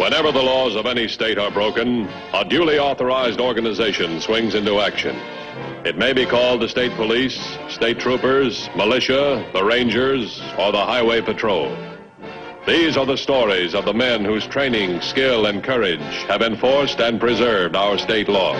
Whenever the laws of any state are broken, a duly authorized organization swings into action. It may be called the state police, state troopers, militia, the rangers, or the highway patrol. These are the stories of the men whose training, skill, and courage have enforced and preserved our state laws.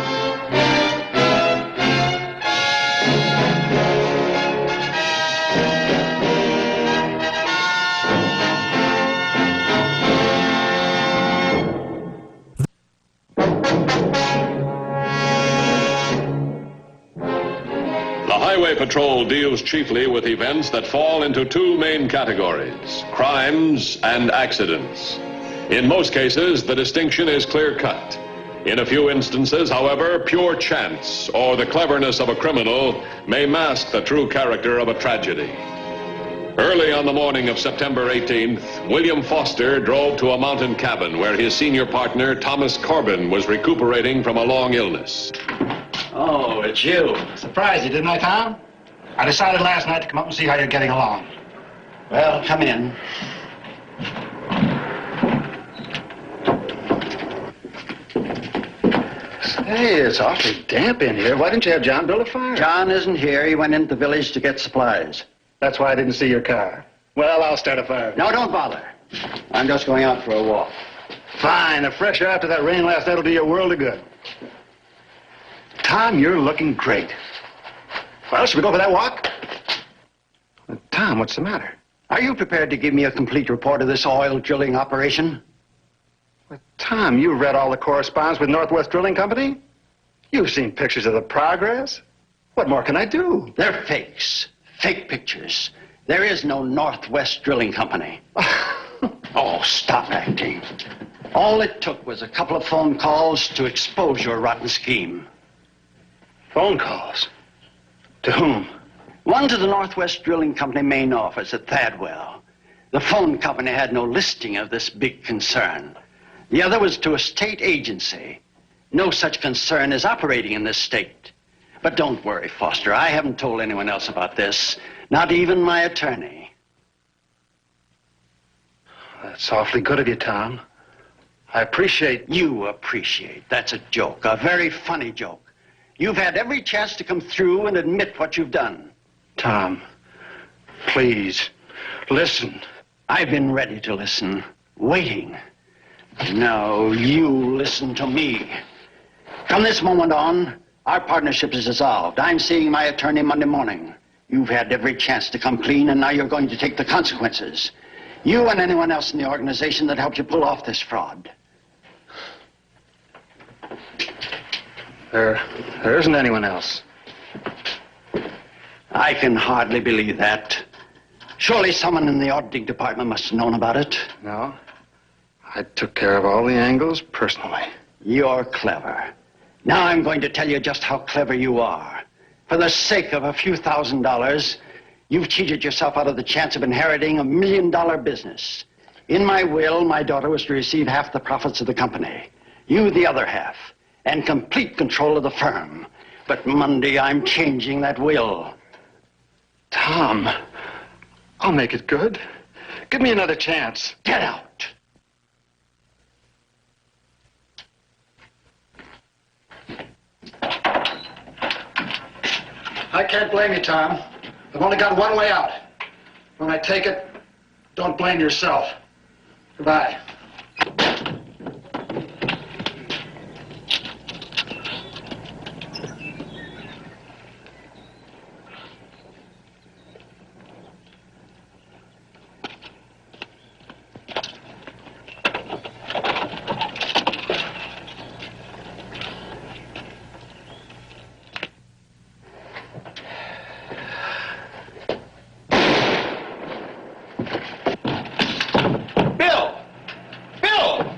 Highway Patrol deals chiefly with events that fall into two main categories, crimes and accidents. In most cases, the distinction is clear-cut. In a few instances, however, pure chance or the cleverness of a criminal may mask the true character of a tragedy. Early on the morning of September 18th, William Foster drove to a mountain cabin where his senior partner, Thomas Corbin, was recuperating from a long illness. Oh, it's you. Surprised you, didn't I, Tom? I decided last night to come up and see how you're getting along. Well, come in. Hey, it's awfully damp in here. Why didn't you have John build a fire? John isn't here. He went into the village to get supplies. That's why I didn't see your car. Well, I'll start a fire. No, don't bother. I'm just going out for a walk. Fine. The fresh air after that rain last night will do you a world of good. Tom, you're looking great. Well, should we go for that walk? Tom, what's the matter? Are you prepared to give me a complete report of this oil drilling operation? Well, Tom, you read all the correspondence with Northwest Drilling Company? You've seen pictures of the progress. What more can I do? They're fakes. Fake pictures. There is no Northwest Drilling Company. Oh, stop acting. All it took was a couple of phone calls to expose your rotten scheme. Phone calls? To whom? One to the Northwest Drilling Company main office at Thadwell. The phone company had no listing of this big concern. The other was to a state agency. No such concern is operating in this state. But don't worry, Foster. I haven't told anyone else about this. Not even my attorney. That's awfully good of you, Tom. I appreciate... You appreciate. That's a joke. A very funny joke. You've had every chance to come through and admit what you've done. Tom, please, listen. I've been ready to listen, waiting. Now, you listen to me. From this moment on, our partnership is dissolved. I'm seeing my attorney Monday morning. You've had every chance to come clean, and now you're going to take the consequences. You and anyone else in the organization that helped you pull off this fraud. There isn't anyone else. I can hardly believe that. Surely someone in the auditing department must have known about it. No. I took care of all the angles personally. You're clever. Now I'm going to tell you just how clever you are. For the sake of a few $1,000s, you've cheated yourself out of the chance of inheriting $1 million business. In my will, my daughter was to receive half the profits of the company. You the other half. And complete control of the firm. But Monday, I'm changing that will. Tom, I'll make it good. Give me another chance. Get out. I can't blame you, Tom. I've only got one way out. When I take it, don't blame yourself. Goodbye. Bill! Bill!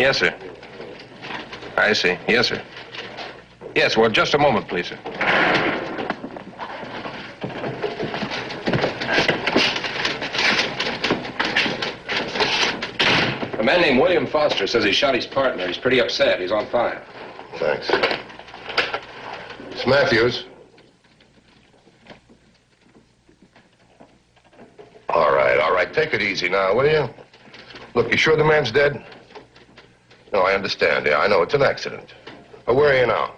Yes, sir. I see. Yes, sir. Yes, well, just a moment, please, sir. A man named William Foster says he shot his partner. He's pretty upset. He's on fire. Thanks. It's Matthews. All right. Take it easy now, will you? Look, you sure the man's dead? No, I understand. Yeah, I know. It's an accident. Oh, where are you now?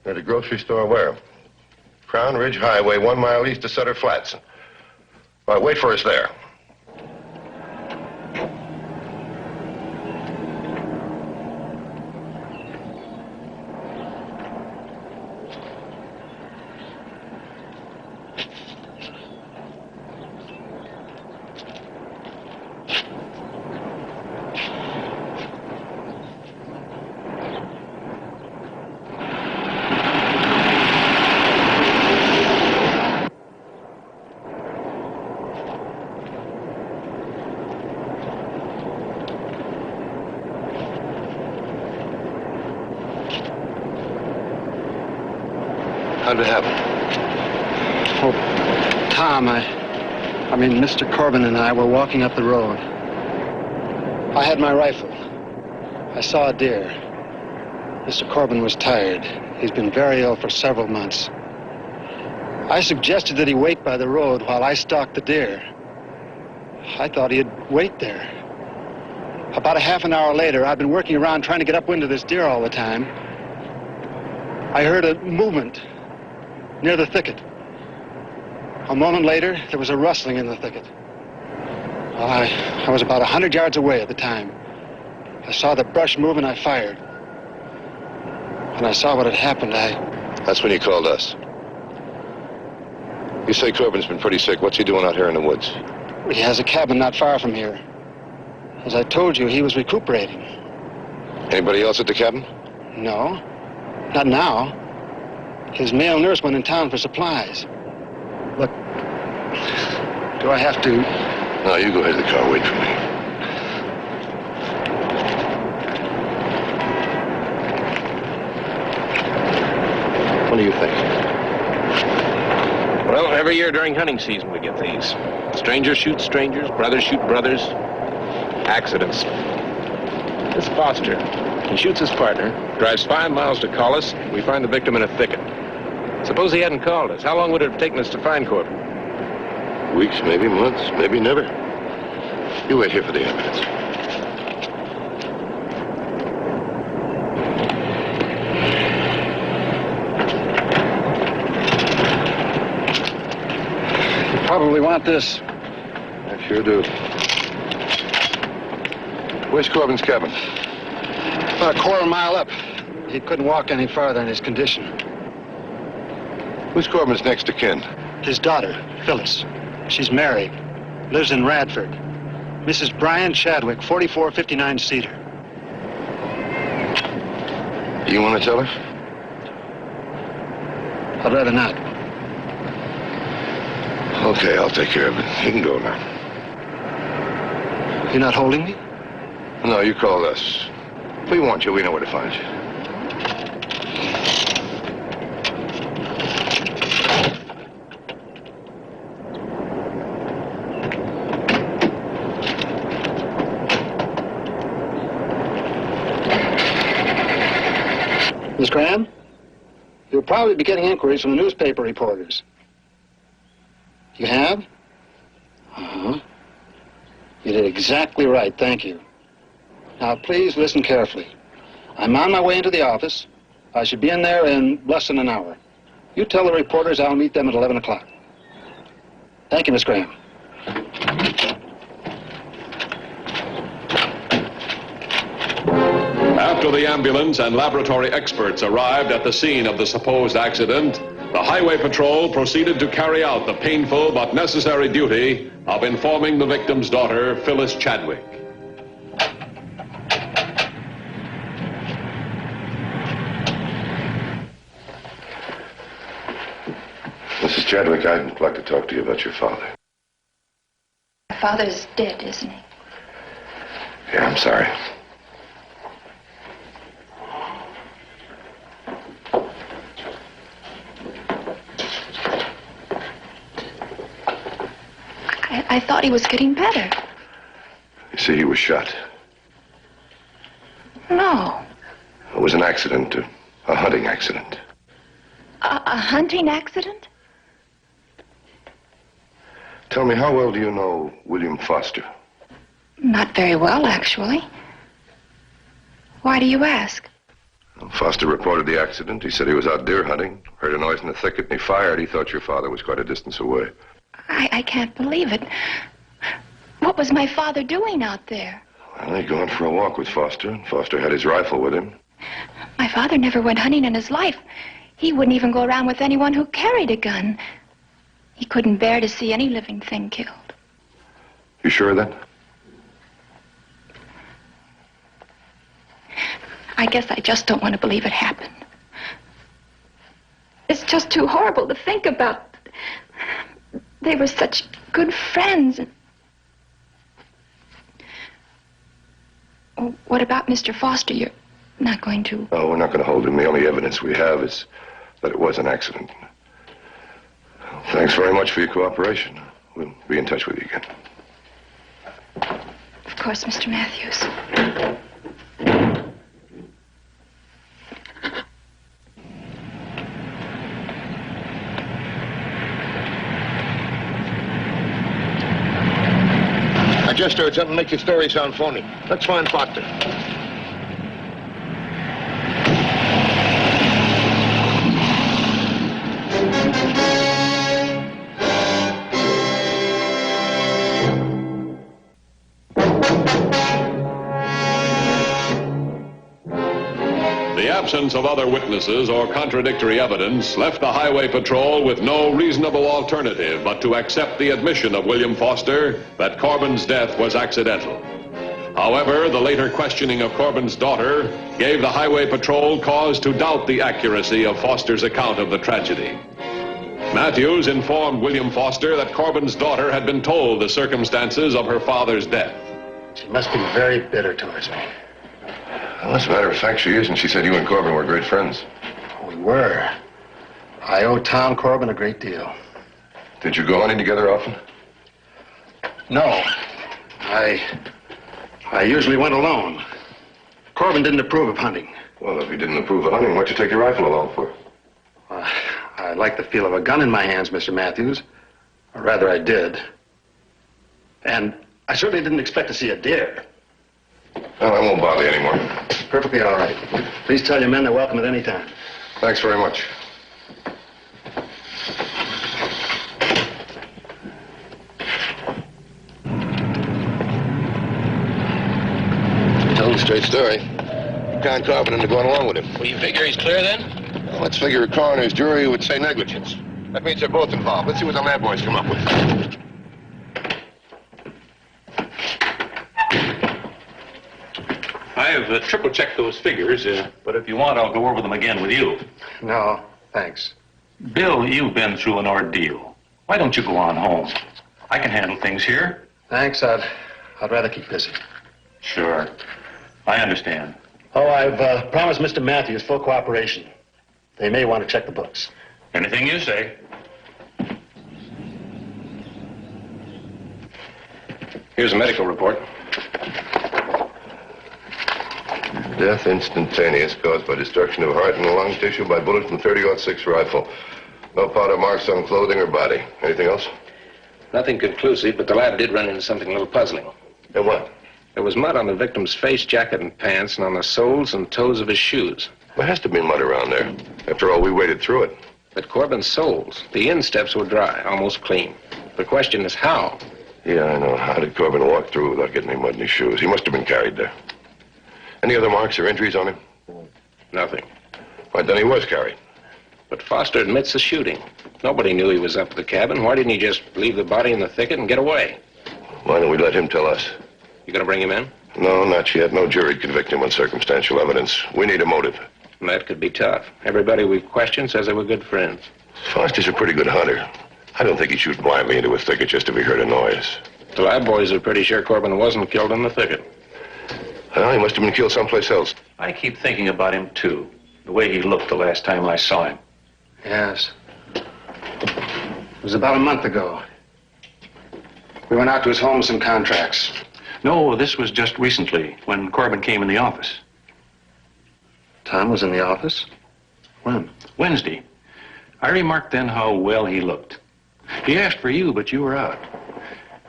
You're at a grocery store where? Crown Ridge Highway, 1 mile east of Sutter Flats. All right, wait for us there. How'd it happen? Oh, Tom, Mr. Corbin and I were walking up the road. I had my rifle. I saw a deer. Mr. Corbin was tired. He's been very ill for several months. I suggested that he wait by the road while I stalked the deer. I thought he'd wait there. About a half an hour later, I've been working around trying to get upwind of this deer all the time. I heard a movement near the thicket. A moment later, there was a rustling in the thicket. Well, I was about 100 yards away at the time. I saw the brush move and I fired. When I saw what had happened, That's when you called us. You say Corbin's been pretty sick. What's he doing out here in the woods? He has a cabin not far from here. As I told you, he was recuperating. Anybody else at the cabin? No, not now. His male nurse went in town for supplies. Look, do I have to? No, you go ahead to the car. Wait for me. What do you think? Well, every year during hunting season we get these. Strangers shoot strangers, brothers shoot brothers. Accidents. This Foster, he shoots his partner, drives 5 miles to call us. We find the victim in a thicket. Suppose he hadn't called us. How long would it have taken us to find Corbin? Weeks, maybe months, maybe never. You wait here for the ambulance. You probably want this. I sure do. Where's Corbin's cabin? About a quarter mile up. He couldn't walk any farther in his condition. Who's Corbin's next of kin? His daughter, Phyllis. She's married. Lives in Radford. Mrs. Brian Chadwick, 4459 Cedar. You want to tell her? I'd rather not. Okay, I'll take care of it. You can go now. You're not holding me? No, you called us. If we want you, we know where to find you. Miss Graham, you'll probably be getting inquiries from the newspaper reporters. You have? Uh-huh. You did exactly right, thank you. Now, please listen carefully. I'm on my way into the office. I should be in there in less than an hour. You tell the reporters I'll meet them at 11 o'clock. Thank you, Miss Graham. After the ambulance and laboratory experts arrived at the scene of the supposed accident, the Highway Patrol proceeded to carry out the painful but necessary duty of informing the victim's daughter, Phyllis Chadwick. Mrs. Chadwick, I'd like to talk to you about your father. My father's dead, isn't he? Yeah, I'm sorry. I thought he was getting better. You see, he was shot. No. It was an accident, a hunting accident. A hunting accident? Tell me, how well do you know William Foster? Not very well, actually. Why do you ask? Foster reported the accident. He said he was out deer hunting, heard a noise in the thicket, and he fired. He thought your father was quite a distance away. I can't believe it. What was my father doing out there? Well, he'd gone for a walk with Foster, and Foster had his rifle with him. My father never went hunting in his life. He wouldn't even go around with anyone who carried a gun. He couldn't bear to see any living thing killed. You sure of that? I guess I just don't want to believe it happened. It's just too horrible to think about. They were such good friends. Oh, what about Mr. Foster? You're not going to... No, we're not going to hold him. The only evidence we have is that it was an accident. Thanks very much for your cooperation. We'll be in touch with you again. Of course, Mr. Matthews. I just heard something make your story sound phony. Let's find Foster. The absence of other witnesses or contradictory evidence left the Highway Patrol with no reasonable alternative but to accept the admission of William Foster that Corbin's death was accidental. However, the later questioning of Corbin's daughter gave the Highway Patrol cause to doubt the accuracy of Foster's account of the tragedy. Matthews informed William Foster that Corbin's daughter had been told the circumstances of her father's death. She must be very bitter towards me. Well, as a matter of fact, she is, and she said you and Corbin were great friends. We were. I owe Tom Corbin a great deal. Did you go hunting together often? No. I usually went alone. Corbin didn't approve of hunting. Well, if he didn't approve of hunting, what'd you take your rifle along for? I like the feel of a gun in my hands, Mr. Matthews. Or rather, I did. And I certainly didn't expect to see a deer. Well, I won't bother you anymore. Perfectly all right. Please tell your men they're welcome at any time. Thanks very much. Tell him a straight story. You can't Corbin into going along with him. Well, you figure he's clear then? Well, let's figure a coroner's jury would say negligence. That means they're both involved. Let's see what the lab boys come up with. I've triple-checked those figures, but if you want, I'll go over them again with you. No, thanks. Bill, you've been through an ordeal. Why don't you go on home? I can handle things here. Thanks. I'd rather keep busy. Sure. I understand. Oh, I've promised Mr. Matthews full cooperation. They may want to check the books. Anything you say. Here's a medical report. Death instantaneous, caused by destruction of heart and lung tissue by bullet from .30-06 rifle. No powder marks on clothing or body. Anything else? Nothing conclusive, but the lab did run into something a little puzzling. And what? There was mud on the victim's face, jacket, and pants, and on the soles and toes of his shoes. There has to be mud around there. After all, we waded through it. But Corbin's soles, the insteps were dry, almost clean. The question is how? Yeah, I know. How did Corbin walk through without getting any mud in his shoes? He must have been carried there. Any other marks or injuries on him? Nothing. Why, then he was carried. But Foster admits the shooting. Nobody knew he was up at the cabin. Why didn't he just leave the body in the thicket and get away? Why don't we let him tell us? You gonna bring him in? No, not yet. No jury'd convict him on circumstantial evidence. We need a motive. That could be tough. Everybody we've questioned says they were good friends. Foster's a pretty good hunter. I don't think he'd shoot blindly into a thicket just if he heard a noise. The lab boys are pretty sure Corbin wasn't killed in the thicket. Well, he must have been killed someplace else. I keep thinking about him, too. The way he looked the last time I saw him. Yes. It was about a month ago. We went out to his home with some contracts. No, this was just recently, when Corbin came in the office. Tom was in the office? When? Wednesday. I remarked then how well he looked. He asked for you, but you were out.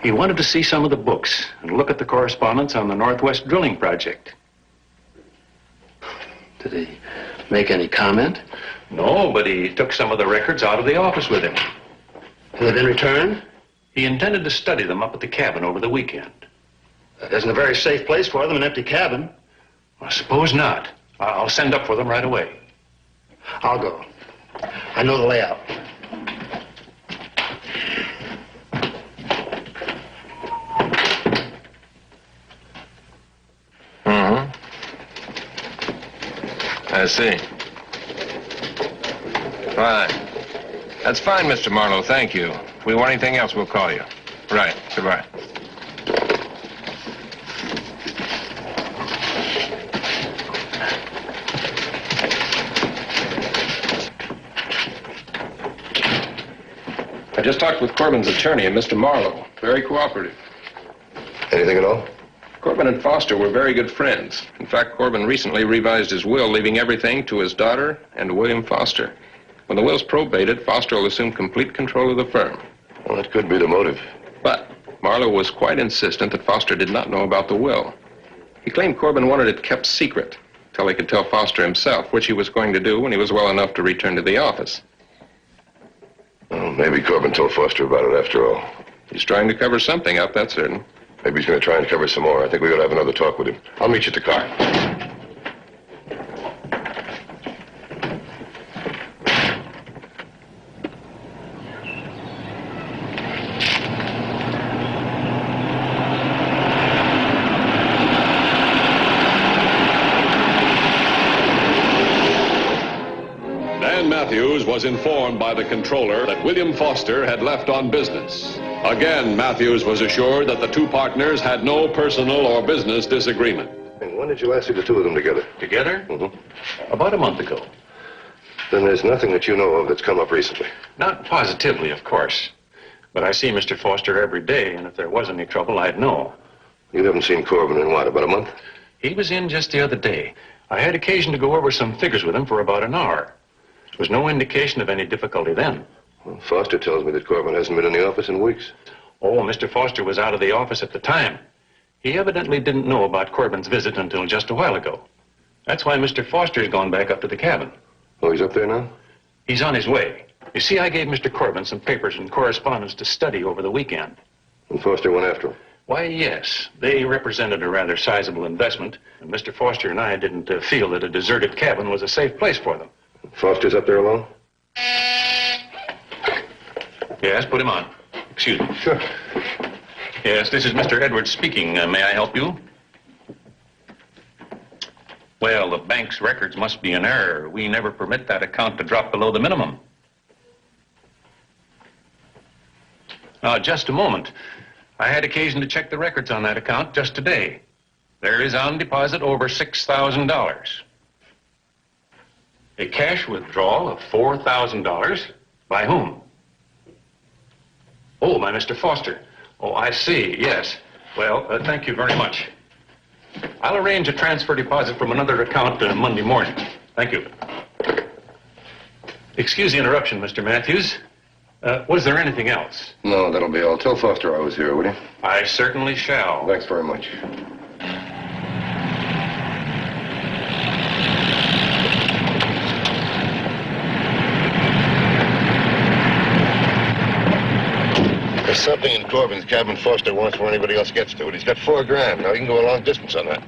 He wanted to see some of the books and look at the correspondence on the Northwest Drilling Project. Did he make any comment? No, but he took some of the records out of the office with him. Have they been returned? He intended to study them up at the cabin over the weekend. That isn't a very safe place for them, an empty cabin. I suppose not. I'll send up for them right away. I'll go. I know the layout. I see. Fine. That's fine, Mr. Marlowe. Thank you. If we want anything else, we'll call you. Right. Goodbye. I just talked with Corbin's attorney and Mr. Marlowe. Very cooperative. Anything at all? Corbin and Foster were very good friends. In fact, Corbin recently revised his will, leaving everything to his daughter and William Foster. When the will's probated, Foster will assume complete control of the firm. Well, that could be the motive. But Marlowe was quite insistent that Foster did not know about the will. He claimed Corbin wanted it kept secret till he could tell Foster himself, which he was going to do when he was well enough to return to the office. Well, maybe Corbin told Foster about it after all. He's trying to cover something up, that's certain. Maybe he's going to try and cover some more. I think we ought to have another talk with him. I'll meet you at the car. Dan Matthews was informed by the controller that William Foster had left on business. Again, Matthews was assured that the two partners had no personal or business disagreement. And when did you last see the two of them together? Together? Mm-hmm. About a month ago. Then there's nothing that you know of that's come up recently. Not positively, of course. But I see Mr. Foster every day, and if there was any trouble, I'd know. You haven't seen Corbin in what, about a month? He was in just the other day. I had occasion to go over some figures with him for about an hour. There was no indication of any difficulty then. Well, Foster tells me that Corbin hasn't been in the office in weeks. Oh, Mr. Foster was out of the office at the time. He evidently didn't know about Corbin's visit until just a while ago. That's why Mr. Foster's gone back up to the cabin. Oh, he's up there now? He's on his way. You see, I gave Mr. Corbin some papers and correspondence to study over the weekend. And Foster went after him. Why, yes. They represented a rather sizable investment, and Mr. Foster and I didn't feel that a deserted cabin was a safe place for them. Foster's up there alone? Yes, put him on. Excuse me. Sure. Yes, this is Mr. Edwards speaking. May I help you? Well, the bank's records must be in error. We never permit that account to drop below the minimum. Just a moment. I had occasion to check the records on that account just today. There is on deposit over $6,000. A cash withdrawal of $4,000? By whom? Oh, by Mr. Foster. Oh, I see, yes. Well, thank you very much. I'll arrange a transfer deposit from another account Monday morning. Thank you. Excuse the interruption, Mr. Matthews. Was there anything else? No, that'll be all. Tell Foster I was here, will you? I certainly shall. Thanks very much. There's something in Corbin's cabin Foster wants before anybody else gets to it. He's got $4 grand. Now, he can go a long distance on that.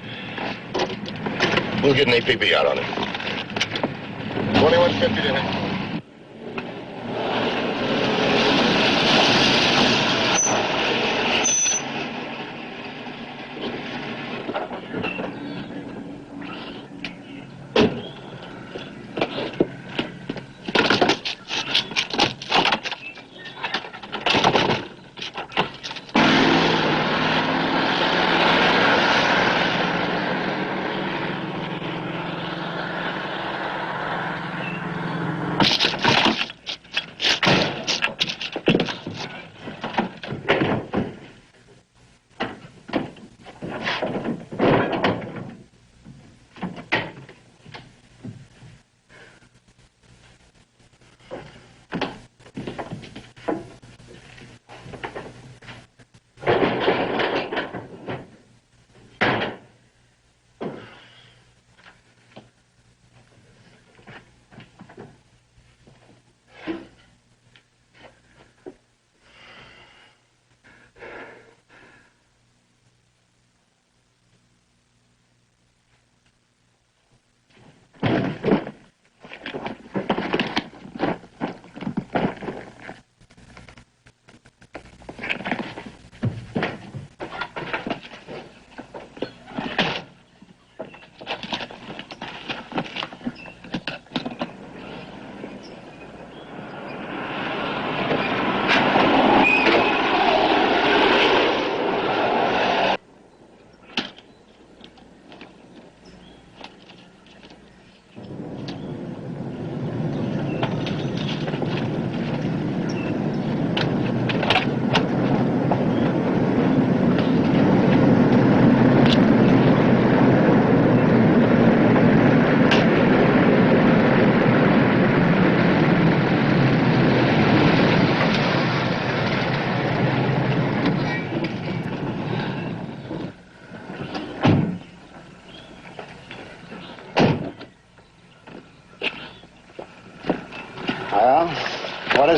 We'll get an APB out on him. 2150 to him.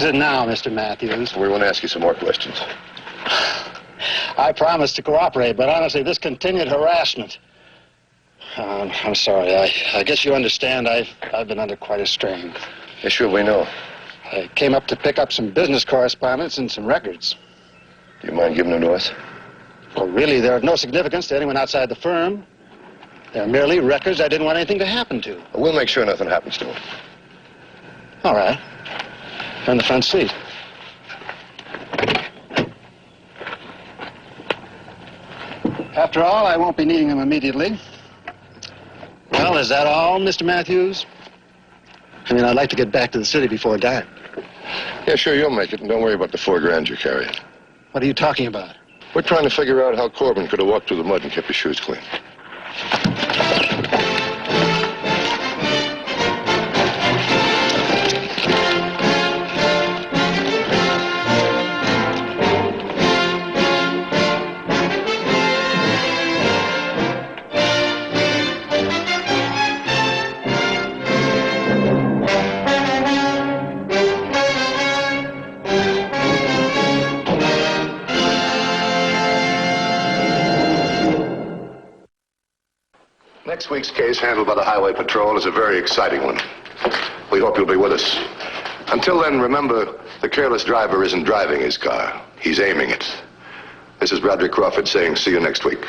is it now, Mr. Matthews? We want to ask you some more questions. I promised to cooperate, but honestly, this continued harassment. I'm sorry. I guess you understand. I've been under quite a strain. Yeah, sure, we know. I came up to pick up some business correspondence and some records. Do you mind giving them to us? Well, really, they're of no significance to anyone outside the firm. They're merely records I didn't want anything to happen to. We'll make sure nothing happens to them. All right. You're in the front seat. After all, I won't be needing them immediately. Well, is that all, Mr. Matthews? I mean, I'd like to get back to the city before dark. Yeah, sure, you'll make it, and don't worry about the $4,000 you're carrying. What are you talking about? We're trying to figure out how Corbin could have walked through the mud and kept his shoes clean. Next week's case, handled by the Highway Patrol, is a very exciting one. We hope you'll be with us. Until then, remember, the careless driver isn't driving his car. He's aiming it. This is Broderick Crawford saying see you next week.